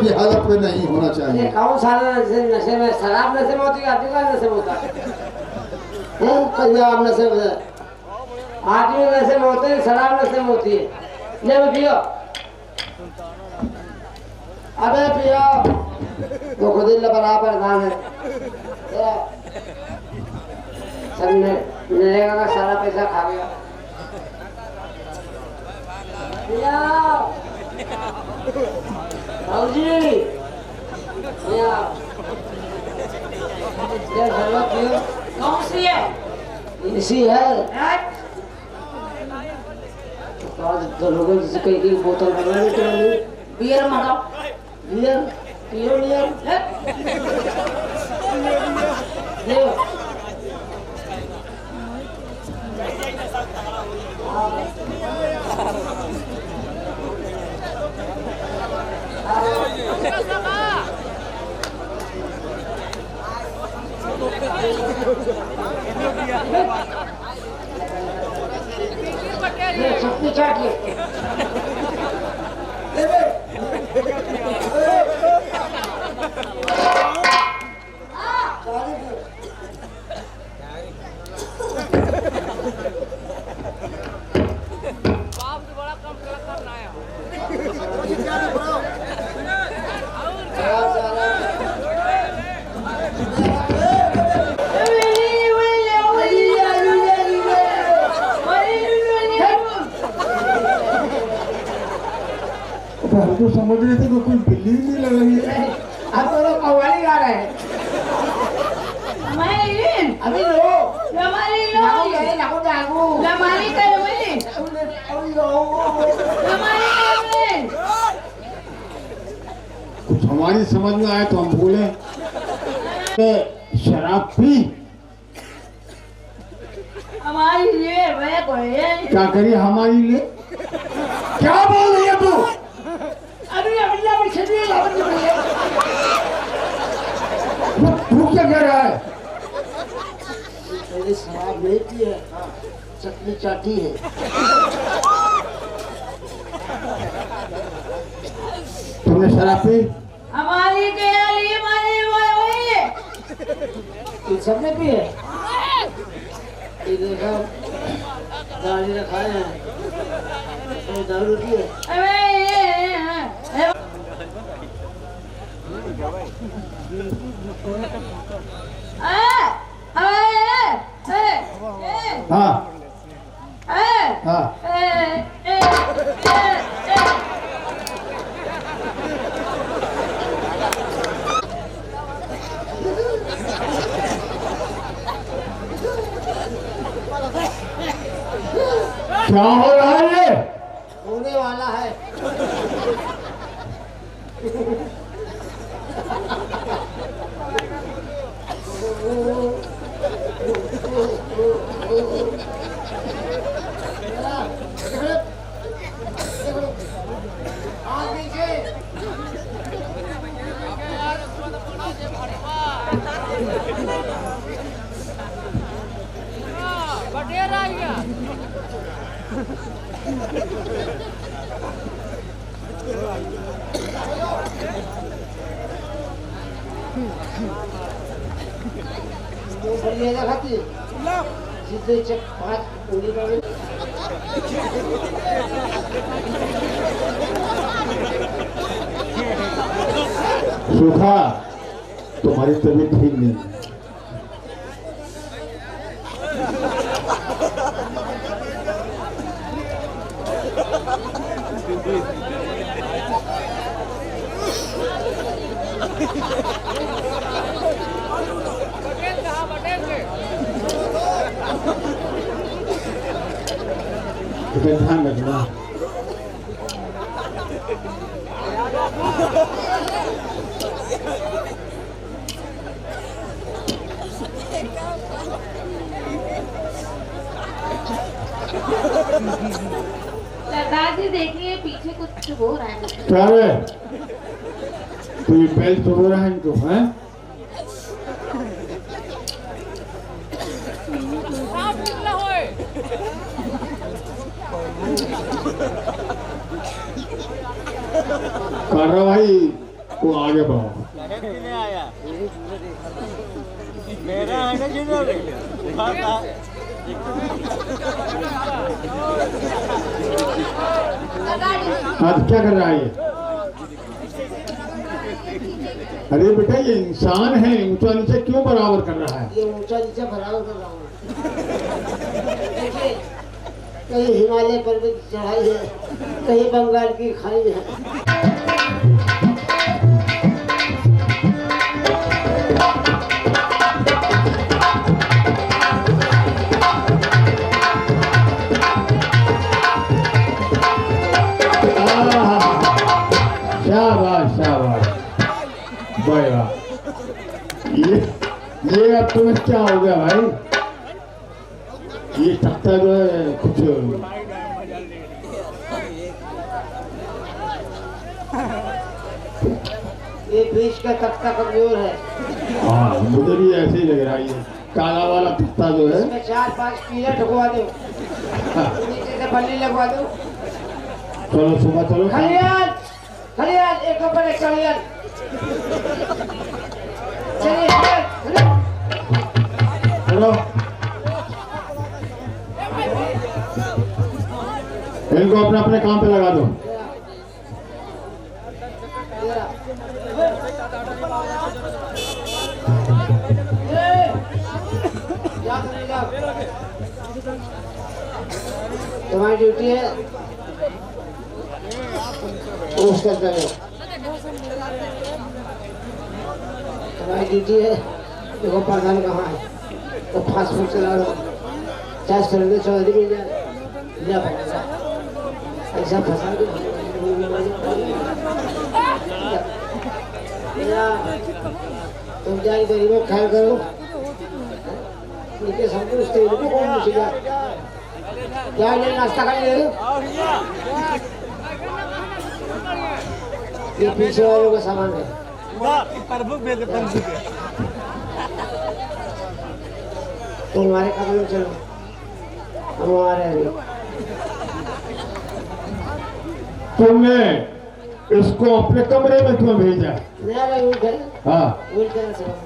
की हालत में नहीं होना चाहिए। कौन सा नशे में? शराब नशे में होती है, आदमी नशे में होता है? पंजाब नशे में, आदमी नशे में होते हैं, शराब नशे में होती है। ले मैं पियो, अबे पियो, तो खुद ही बराबर दान है। सब मिलेगा का सारा पैसा खा गया। भाजी कौन सी है? इसी है। तो लोगों जैसे कई बोतल मंगा बियर मंगाओ। बियर पियो बियर। चटनी चाट ले। हम तो समझ रहे थे कि कोई बिल्ली नहीं लग रही है। अब तो लोग कव्वाली गा रहे हैं। अभी लो हमारी लो ये लागू लागू हमारी करवली कुछ हमारी समझ में आए तो हम बोले शराब पी हमारी लिए वे कोई क्या करिए हमारी लिए। क्या बोल रही है तू? अभी अल्लाह पर छड़ी लावन की बड़ी है। तू क्या कह रहा है? मेरी शराब नहीं पी है, चटनी चाटी है। तुमने शराब पी? हमारी के लिए हमारी वही इन सब ने पी है। ये देखो गाड़ी रखा है, तो दारू की है। हाँ हाँ क्या हो रहा है ये? होने वाला है। बढ़िया खाती सीधे चक 5 उंगली का सुखा तुम्हारी तबीयत ठीक नहीं। तो ध्यान रखना। सरदार जी देखिए पीछे कुछ हो रहा है। क्या है? तो ये बेल्ट तो हो रहा है इनको, हैं? कार्रवाई वो आगे बढ़ो। मेरा है ना जिधर आज क्या कर रहा है ये? अरे बेटा ये इंसान है, ऊंचा नीचे क्यों बराबर कर रहा है? ये ऊंचा नीचा बराबर कर रहा हूँ। देखिए, कहीं हिमालय पर्वत की चढ़ाई है, कहीं बंगाल की खाई है। शाबाश शाबाश, बड़े वाह। ये अब तुम्हें क्या हो गया भाई? ये तख्ता जो है कुछ ये बीच का तख्ता कमजोर है। हाँ मुझे भी ऐसे ही लग रहा है। ये काला वाला तख्ता जो है इसमें 4-5 पीला ठुकवा दो, नीचे से बल्ली लगवा दो। चलो सुबह चलो। खलियान खलियान, एक ऊपर एक खलियान। चलिए चलो इनको अपने अपने काम पे लगा दो। तुम्हारी ड्यूटी है उसका करो। तुम्हारी ड्यूटी है, देखो प्रधान कहाँ है, तो फास्ट फूड चला दो, चाहे सर चौधरी मिल जाए, ऐसा फंसा दो। तुम जाए गरीबों ख्याल करो, इनके संतुष्ट कौन पूछेगा क्या ये नाश्ता कर ले। ये पीछे वालों का सामान है। तुम हमारे कमरे में चलो, हम हमारे अभी। तुमने इसको अपने कमरे में क्यों भेजा? हाँ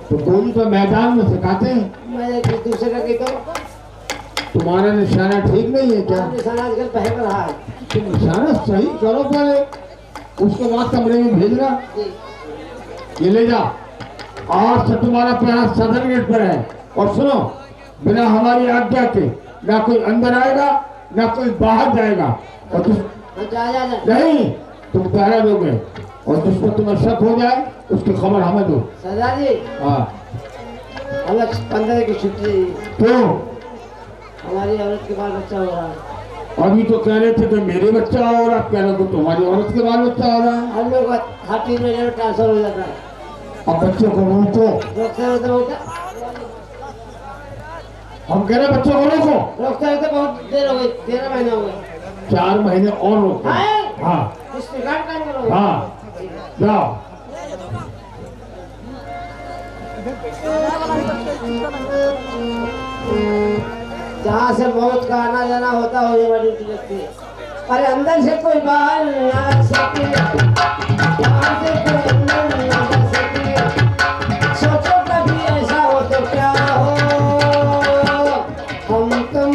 तो गोली तो मैदान में सिखाते हैं। मैं दूसरे का कहता हूँ तुम्हारा निशाना ठीक नहीं है क्या? निशाना आजकल पहन रहा है। तुम निशाना सही करो पहले, उसके बाद कमरे में भेजना। ये ले जा, आज से तुम्हारा प्यारा सदर गेट पर है। और सुनो, बिना हमारी आज्ञा के ना कोई अंदर आएगा ना कोई बाहर जाएगा। और नहीं, तुम पहरा दोगे और जिस पर तुम्हें शक हो जाए उसकी खबर हमें दो। सरदार जी हाँ अलग 15 की छुट्टी। तो हमारी औरत के बाल बच्चा हो रहा है। अभी तो कह रहे थे कि मेरे बच्चा हो रहा, कह रहे हो तुम्हारी औरत के बाल बच्चा हो रहा है। हम लोग हर 3 महीने में ट्रांसफर हो जाता है। अब बच्चों को रोको। रोकते रोकते होता, हम कह रहे बच्चों को रोको। रोकते रोकते बहुत देर हो गई, 13 महीने हो गए। 4 महीने और रोको। हाँ इस रिकॉर्ड काम करोगे? हाँ जाओ। जहाँ से मौत का आना जाना होता हो, ये बड़ी ड्यूटी लगती है। अरे अंदर से कोई बाहर न आ सके, बाहर से कोई अंदर न आ सके। सोचो कभी ऐसा हो तो क्या हो, हम तुम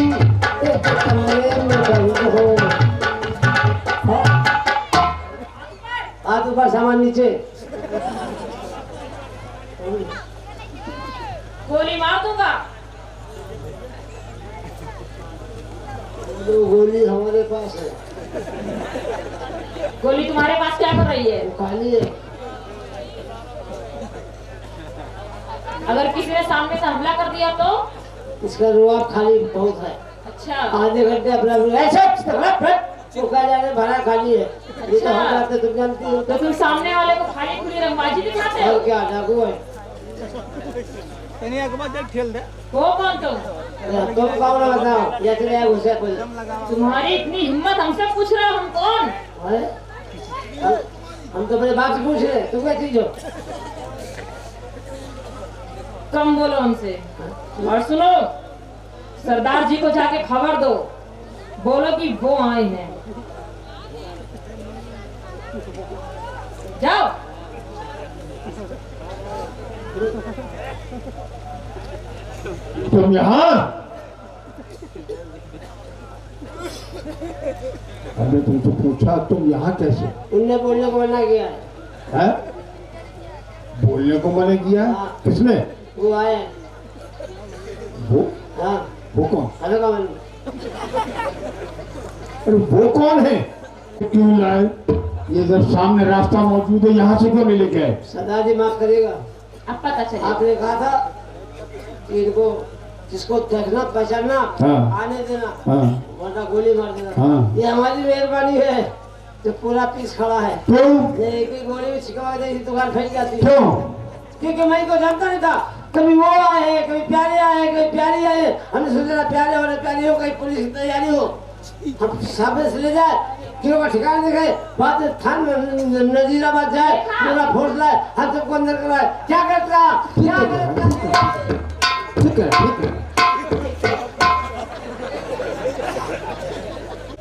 एक कमरे में बंद हो। हाथ ऊपर सामान नीचे। गोली मार दूंगा। तो गोली हमारे पास है। गोली तुम्हारे पास क्या कर रही है? वो खाली है। अगर किसी ने सामने से हमला कर दिया तो? इसका रुआब खाली बहुत है। अच्छा आधे घंटे अपना ऐसा भरा खाली है। ये तो हम जाते तुम जानती हो। तो तुम सामने वाले को खाली खुली रंगबाजी दिखाते हो? और क्या डाकू है? खेल दे। वो कौन तुम? तुम कौन हो बताओ? या तेरे घुसे कोई? तुम्हारी इतनी हिम्मत, हमसे पूछ रहे हो हम कौन? हम तो अपने बाप से पूछ रहे, तुम क्या चीज हो? कम बोलो हमसे। और सुनो, सरदार जी को जाके खबर दो, बोलो कि वो आए हैं। जाओ। तुम यहाँ? हमने तुमसे पूछा तुम यहाँ कैसे? उनने बोलने को मना किया है। है? बोलने को मना किया? हाँ। किसने? वो आए। वो? हाँ वो कौन? हमें कौन? अरे वो कौन है? क्यों लाए? ये जब सामने रास्ता मौजूद है यहाँ से क्यों नहीं लेके आए? सरदार जी माफ करिएगा, अब पता चले। आपने कहा था कि इनको जिसको देखना पहचानना हाँ। आने देना, हाँ। वरना गोली मार देना। हाँ। ये हमारी मेहरबानी है जो पूरा पीस खड़ा है। क्यों? ये एक ही गोली में छिकवा दे दुकान फैल जाती है। क्यों? क्योंकि मैं को जानता नहीं था, कभी वो आए, कभी प्यारे आए, कभी प्यारी आए। हमने सोचा प्यारे हो रहे, प्यारी हो, कहीं पुलिस की तैयारी हो, हम सामने से ले जाए, क्यों का ठिकाना दिखाए, बाद में थान नजीराबाद जाए, पूरा फोर्स लाए, हम सबको अंदर कराए। क्या करता? क्या करता? ठीक है, ठीक है।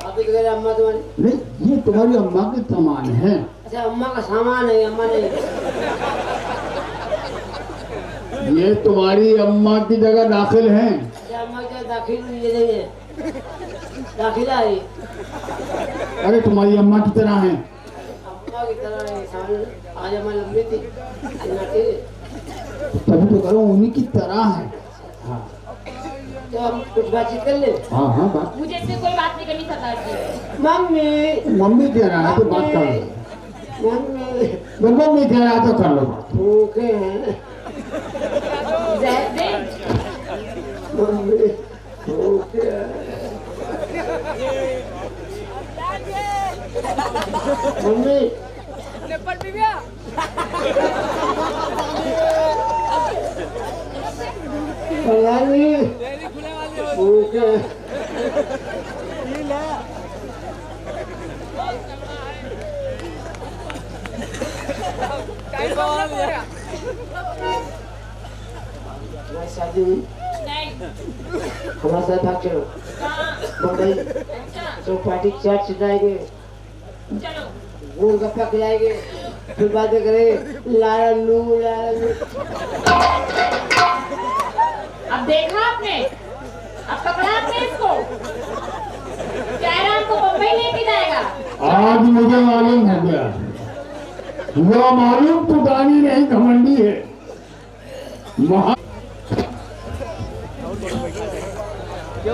अभी तो कह रहे अम्मा तुम्हारी। नहीं, ये तुम्हारी अम्मा के सामान है। अच्छा अम्मा का सामान है, अम्मा नहीं। ये तुम्हारी अम्मा की जगह दाखिल हैं। अच्छा अम्मा क्या दाखिल हुई ये नहीं है, दाखिला है ये। अरे तुम्हारी अम्मा की तरह हैं। अम्मा की तरह है, सामने आज अम्मा लंबी थी, नाटी। तभी तो करो उन्हीं की तरह है। हाँ तो हम कुछ बातचीत कर ले। हाँ हाँ बात। मुझे इससे कोई बात नहीं करनी सरदार जी। मम्मी मम्मी कह रहा है तो बात कर लो। मम्मी मम्मी कह रहा है तो कर लो बात। भूखे हैं जहर दे। मम्मी, भूखे हैं मम्मी। भगवानी भूखे हैं। हमारी शादी हुई, नहीं। हमारे साथ भाग चलो कहाँ? बम्बई। अच्छा, चौपाटी चाट छिटाएंगे, चलो। गोलगप्पा खिलाएंगे, फिर बातें करेंगे लाला लू लाला लू। अब देखा आपने, अब पकड़ा आपने इसको। कह रहा हमको बम्बई लेके जाएगा। आज मुझे मालूम हो गया, वो मालूम तो दानी नहीं घमंडी है।